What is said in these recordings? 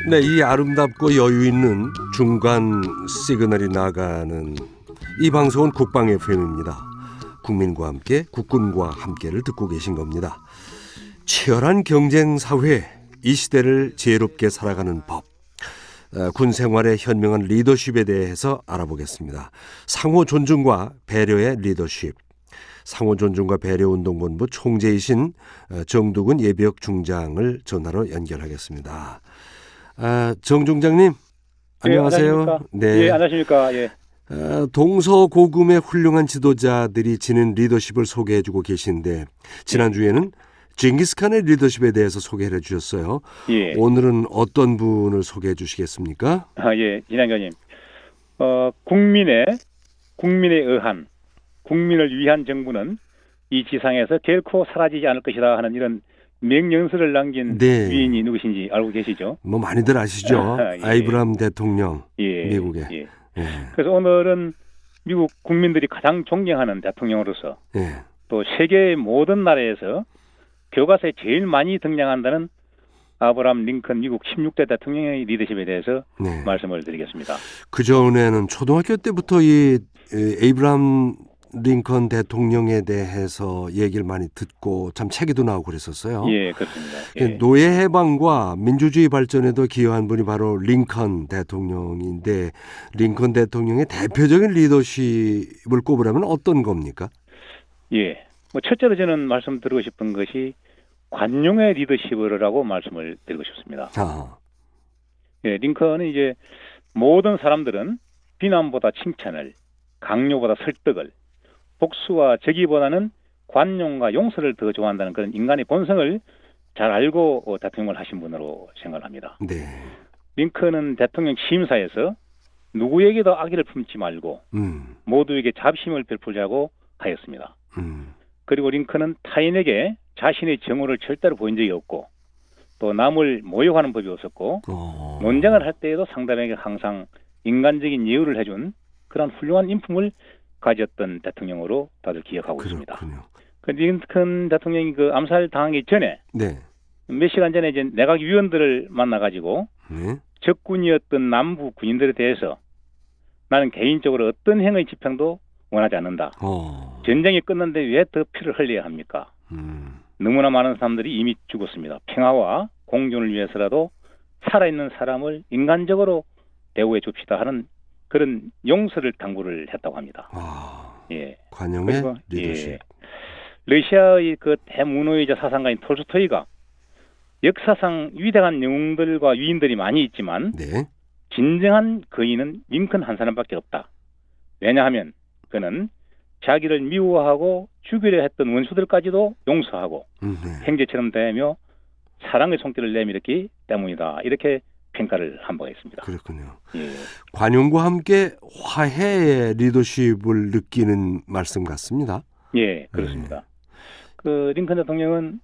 네, 이 아름답고 여유 있는 중간 시그널이 나가는 이 방송은 국방 FM입니다. 국민과 함께, 국군과 함께를 듣고 계신 겁니다. 치열한 경쟁 사회, 이 시대를 지혜롭게 살아가는 법, 군 생활의 현명한 리더십에 대해서 알아보겠습니다. 상호 존중과 배려의 리더십, 상호 존중과 배려 운동본부 총재이신 정두근 예비역 중장을 전화로 연결하겠습니다. 정 중장님, 안녕하세요. 네, 안녕하십니까. 예. 동서고금의 훌륭한 지도자들이 지닌 리더십을 소개해주고 계신데 지난주에는 징기스칸의 리더십에 대해서 소개를 해주셨어요. 예. 오늘은 어떤 분을 소개해 주시겠습니까? 예, 이남경님. 국민에 의한, 국민을 위한 정부는 이 지상에서 결코 사라지지 않을 것이다 하는 이런 명령서를 남긴 네. 위인이 누구신지 알고 계시죠? 뭐 많이들 아시죠? 예. 아브라함 대통령, 예. 미국의. 예. 예. 그래서 오늘은 미국 국민들이 가장 존경하는 대통령으로서 예. 또 세계의 모든 나라에서 교과서에 제일 많이 등장한다는 아브라함 링컨 미국 16대 대통령의 리더십에 대해서 네. 말씀을 드리겠습니다. 그 전에는 초등학교 때부터 이 에이브람 링컨 대통령에 대해서 얘기를 많이 듣고 참 책에도 나오고 그랬었어요. 예, 그렇습니다. 예. 노예 해방과 민주주의 발전에도 기여한 분이 바로 링컨 대통령인데 링컨 대통령의 대표적인 리더십을 꼽으라면 어떤 겁니까? 예. 뭐 첫째로 저는 말씀드리고 싶은 것이 관용의 리더십이라고 말씀을 드리고 싶습니다. 예, 링컨은 이제 모든 사람들은 비난보다 칭찬을, 강요보다 설득을, 복수와 적의보다는 관용과 용서를 더 좋아한다는 그런 인간의 본성을 잘 알고 대통령을 하신 분으로 생각합니다. 네. 링컨은 대통령 취임사에서 누구에게도 악의를 품지 말고 모두에게 잡심을 베풀자고 하였습니다. 그리고 링컨은 타인에게 자신의 정오를 절대로 보인 적이 없고 또 남을 모욕하는 법이 없었고 논쟁을 할 때에도 상대방에게 항상 인간적인 예우를 해준 그런 훌륭한 인품을 가졌던 대통령으로 다들 기억하고 있습니다. 그 링컨 대통령이 그 암살 당하기 전에 네. 몇 시간 전에 이제 내각 위원들을 만나가지고 적군이었던 남부 군인들에 대해서 나는 개인적으로 어떤 행의 집행도 원하지 않는다. 전쟁이 끝났는데 왜 더 피를 흘려야 합니까? 너무나 많은 사람들이 이미 죽었습니다. 평화와 공존을 위해서라도 살아있는 사람을 인간적으로 대우해 줍시다 하는 그런 용서를 당부를 했다고 합니다. 예. 관용의 리더십. 예. 러시아의 그 대문호이자 사상가인 톨스토이가 역사상 위대한 영웅들과 위인들이 많이 있지만 네. 진정한 거인은 링컨 한 사람밖에 없다. 왜냐하면 그는 자기를 미워하고 죽이려 했던 원수들까지도 용서하고 형제처럼 대하며 사랑의 손길을 내밀었기 때문이다. 이렇게 평가를 한 바가 있습니다. 그렇군요. 예. 관용과 함께 화해의 리더십을 느끼는 말씀 같습니다. 예, 그렇습니다. 그 링컨 대통령은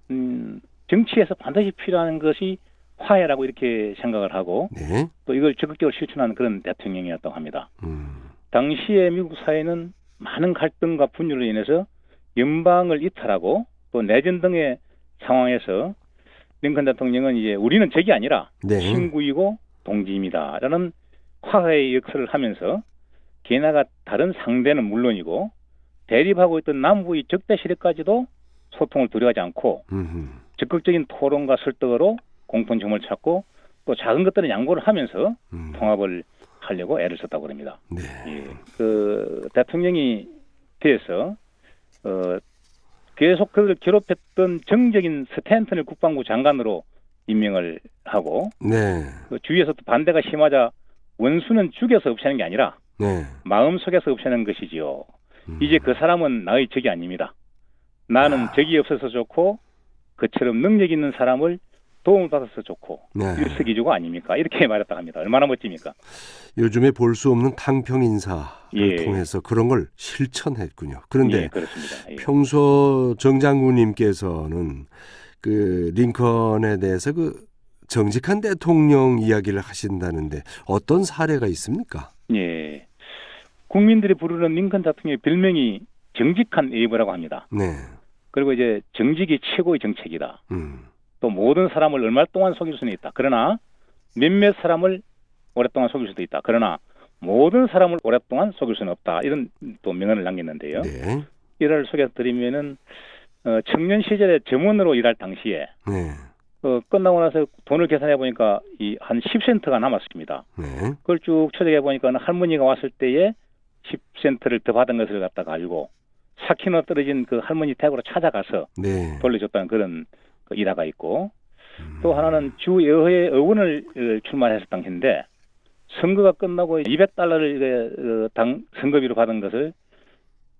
정치에서 반드시 필요한 것이 화해라고 이렇게 생각을 하고 또 이걸 적극적으로 실천하는 그런 대통령이었다고 합니다. 당시의 미국 사회는 많은 갈등과 분열로 인해서 연방을 이탈하고 또 내전 등의 상황에서 링컨 대통령은 이제 우리는 적이 아니라 친구이고 동지입니다라는 화해의 역할을 하면서 게다가 다른 상대는 물론이고 대립하고 있던 남부의 적대 세력까지도 소통을 두려워하지 않고 적극적인 토론과 설득으로 공통점을 찾고 또 작은 것들은 양보를 하면서 통합을 하려고 애를 썼다고 합니다. 네. 예, 그 대통령이 돼서 계속 그를 괴롭혔던 정적인 스탠턴을 국방부 장관으로 임명을 하고 그 주위에서도 반대가 심하자 원수는 죽여서 없애는 게 아니라 마음속에서 없애는 것이지요. 이제 그 사람은 나의 적이 아닙니다. 나는 적이 없어서 좋고 그처럼 능력 있는 사람을 도움을 받아서 좋고 일석이조가 아닙니까? 이렇게 말했다고 합니다. 얼마나 멋집니까? 요즘에 볼 수 없는 탕평 인사를 통해서 그런 걸 실천했군요. 그런데 그렇습니다. 평소 정 장군님께서는 그 링컨에 대해서 그 정직한 대통령 이야기를 하신다는데 어떤 사례가 있습니까? 예, 국민들이 부르는 링컨 대통령의 별명이 정직한 에이브라고 합니다. 그리고 이제 정직이 최고의 정책이다. 또 모든 사람을 얼마 동안 속일 수는 있다. 그러나 몇몇 사람을 오랫동안 속일 수도 있다. 그러나 모든 사람을 오랫동안 속일 수는 없다. 이런 또 명언을 남겼는데요. 네. 이를 소개해드리면은 청년 시절에 점원으로 일할 당시에 끝나고 나서 돈을 계산해 보니까 이 한 10센트가 남았습니다. 네. 그걸 쭉 추적해 보니까 할머니가 왔을 때에 10센트를 더 받은 것을 갖다 가지고 4km 떨어진 그 할머니 댁으로 찾아가서 네. 돌려줬다는 그런 그 일화가 있고, 또 하나는 주 여회 의원을 출마했을 당시인데 선거가 끝나고 $200를 당 선거비로 받은 것을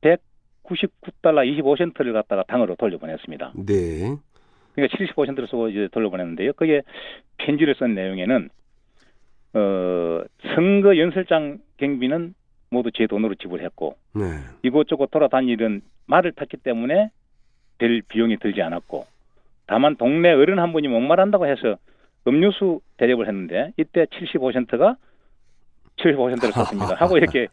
199달러 25센트를 갖다가 당으로 돌려보냈습니다. 네. 그러니까 75센트를 쓰고 이제 돌려보냈는데요. 거기에 편지를 쓴 내용에는 선거 연설장 경비는 모두 제 돈으로 지불했고, 네. 이곳저곳 돌아다니던 말을 탔기 때문에 별 비용이 들지 않았고, 다만 동네 어른 한 분이 목말한다고 해서 음료수 대접을 했는데 이때 75센트가 75센트를 썼습니다. 하고 이렇게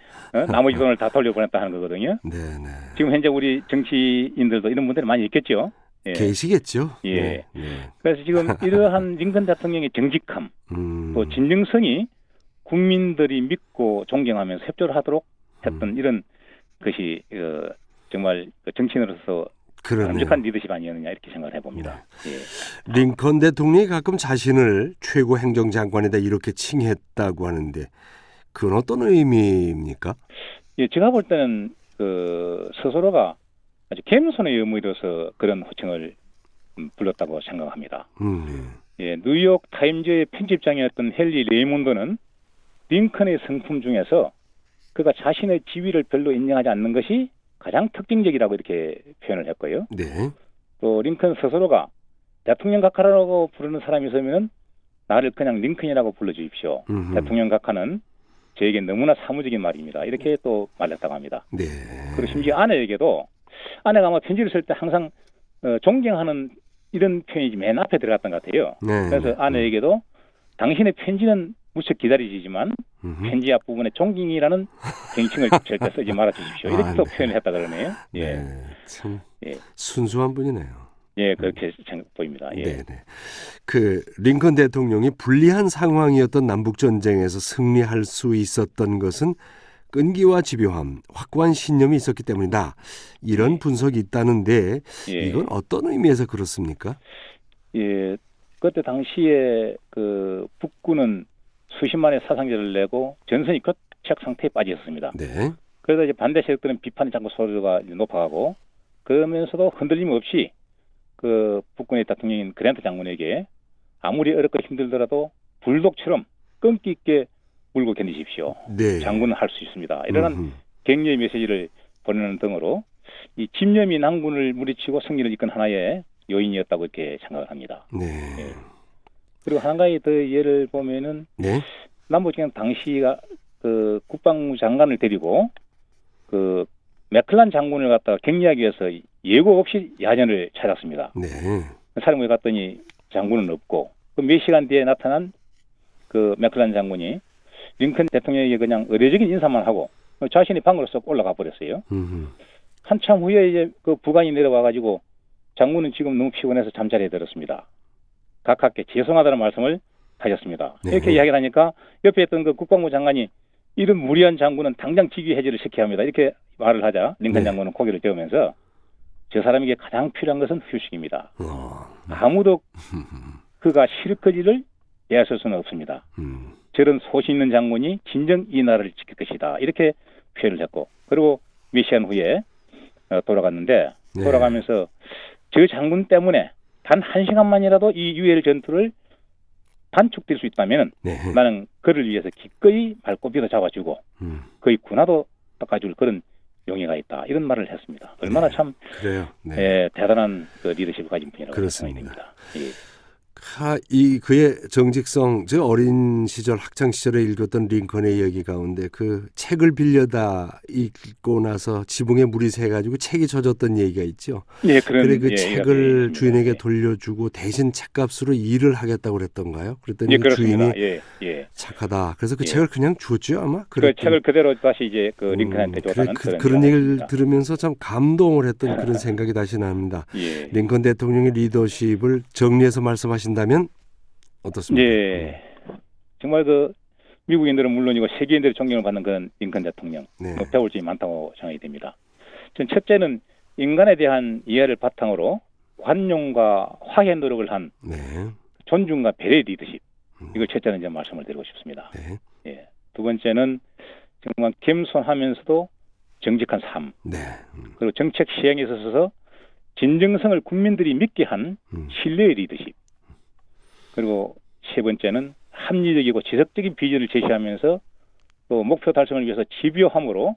나머지 돈을 다 돌려보냈다 하는 거거든요. 네네. 지금 현재 우리 정치인들도 이런 분들이 많이 있겠죠. 예. 계시겠죠. 예. 네. 네. 그래서 지금 이러한 링컨 대통령의 정직함, 또 진정성이 국민들이 믿고 존경하면서 협조를 하도록 했던 이런 것이 정말 정치인으로서 바람직한 리더십 아니었느냐 이렇게 생각을 해봅니다. 네. 예. 링컨 대통령이 가끔 자신을 최고 행정장관이다 이렇게 칭했다고 하는데 그건 어떤 의미입니까? 예, 제가 볼 때는 스스로가 아주 겸손의 의무로서 그런 호칭을 불렀다고 생각합니다. 예, 뉴욕 타임즈의 편집장이었던 헨리 레이몬드는 링컨의 성품 중에서 그가 자신의 지위를 별로 인정하지 않는 것이 가장 특징적이라고 이렇게 표현을 했고요. 네. 또 링컨 스스로가 대통령 각하라고 부르는 사람이 있으면 나를 그냥 링컨이라고 불러주십시오. 대통령 각하는 저에게 너무나 사무적인 말입니다. 이렇게 또 말했다고 합니다. 네. 그리고 심지어 아내에게도 아내가 아마 편지를 쓸 때 항상 존경하는 이런 표현이 맨 앞에 들어갔던 것 같아요. 네. 그래서 아내에게도 당신의 편지는 무척 기다려지지만 편지 앞부분에 존경이라는 경칭을 절대 쓰지 말아 주십시오. 이렇게 또 표현을 했다 그러네요. 예. 네. 참 예. 순수한 분이네요. 예, 그렇게 보입니다. 예. 네네. 그 링컨 대통령이 불리한 상황이었던 남북 전쟁에서 승리할 수 있었던 것은 끈기와 집요함, 확고한 신념이 있었기 때문이다. 이런 분석이 있다는데 이건 어떤 의미에서 그렇습니까? 예, 그때 당시에 그 북군은 수십만의 사상자를 내고 전선이 교착 상태에 빠져 있었습니다. 네. 그래서 이제 반대 세력들은 비판이 자꾸 소리가 높아가고, 그러면서도 흔들림 없이 그 북군의 대통령인 그랜트 장군에게 아무리 어렵고 힘들더라도 불독처럼 끈기 있게 물고 견디십시오. 네. 장군은 할 수 있습니다. 이러한 격려의 메시지를 보내는 등으로 이 집념이 난군을 물리치고 승리를 이끈 하나의 요인이었다고 이렇게 생각을 합니다. 네. 네. 그리고 한 가지 더 예를 보면은 네. 남북경 당시가 그 국방부 장관을 데리고 그 맥클란 장군을 갖다가 격리하기 위해서 예고 없이 야전을 찾았습니다. 네. 사령부에 갔더니 장군은 없고 그 몇 시간 뒤에 나타난 그 맥클란 장군이 링컨 대통령에게 그냥 의례적인 인사만 하고 자신이 방으로 쏙 올라가 버렸어요. 한참 후에 이제 그 부관이 내려와 가지고 장군은 지금 너무 피곤해서 잠자리에 들었습니다. 각하께 죄송하다는 말씀을 하셨습니다. 네. 이렇게 이야기를 하니까 옆에 있던 그 국방부 장관이 이런 무리한 장군은 당장 직위 해제를 시켜야 합니다. 이렇게 말을 하자 링컨 장군은 고개를 저으면서 저 사람에게 가장 필요한 것은 휴식입니다. 아무도 그가 실컷이를 예할 수는 없습니다. 저런 소신 있는 장군이 진정 이 나라를 지킬 것이다. 이렇게 표현을 했고, 그리고 몇 시간 후에 돌아갔는데 돌아가면서 저 장군 때문에 단 1시간만이라도 이 유엘 전투를 단축될 수 있다면 나는 그를 위해서 기꺼이 발꼽이도 잡아주고 거의 군화도 닦아줄 그런 용의가 있다. 이런 말을 했습니다. 얼마나 참 그래요. 대단한 그 리더십을 가진 분이라고 그렇습니다. 생각됩니다. 예. 이 그의 정직성, 저 어린 시절 학창 시절에 읽었던 링컨의 이야기 가운데 그 책을 빌려다 읽고 나서 지붕에 물이 새가지고 책이 젖었던 얘기가 있죠. 예, 그래 그 책을 주인에게 돌려주고 대신 책값으로 일을 하겠다고 그랬던가요? 그랬더니 주인이 착하다. 그래서 그 책을 그냥 줬죠 아마. 그 책을 그대로 다시 이제 그 링컨한테 줬다는 그런 얘기를 들으면서 참 감동을 했던 그런 생각이 다시 납니다. 링컨 대통령의 리더십을 정리해서 말씀하신다면 어떻습니까? 예. 정말 그 미국인들은 물론이고 세계인들의 존경을 받는 그런 링컨 대통령, 네. 배울 점이 많다고 생각이 됩니다. 전 첫째는 인간에 대한 이해를 바탕으로 관용과 화해 노력을 한 네. 존중과 배려의 리더십, 이걸 첫째는 이제 말씀을 드리고 싶습니다. 네. 예. 두 번째는 정말 겸손하면서도 정직한 삶, 네. 그리고 정책 시행에 있어서 진정성을 국민들이 믿게 한 신뢰의 리더십, 그리고 세 번째는 합리적이고 지속적인 비전을 제시하면서 또 목표 달성을 위해서 집요함으로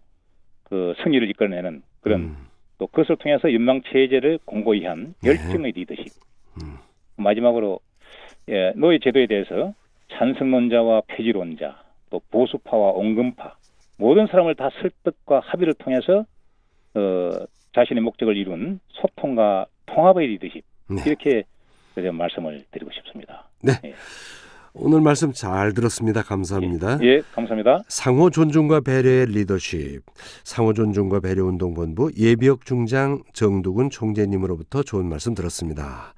그 승리를 이끌어내는 그런 또 그것을 통해서 연방 체제를 공고히 한 열정의 리더십. 마지막으로 노예 제도에 대해서 찬성론자와 폐지론자, 또 보수파와 온건파 모든 사람을 다 설득과 합의를 통해서 자신의 목적을 이룬 소통과 통합의 리더십, 네. 이렇게 말씀을 드리고 싶습니다. 네. 예. 오늘 말씀 잘 들었습니다. 감사합니다. 예, 감사합니다. 상호 존중과 배려의 리더십, 상호 존중과 배려 운동본부 예비역 중장 정두근 총재님으로부터 좋은 말씀 들었습니다.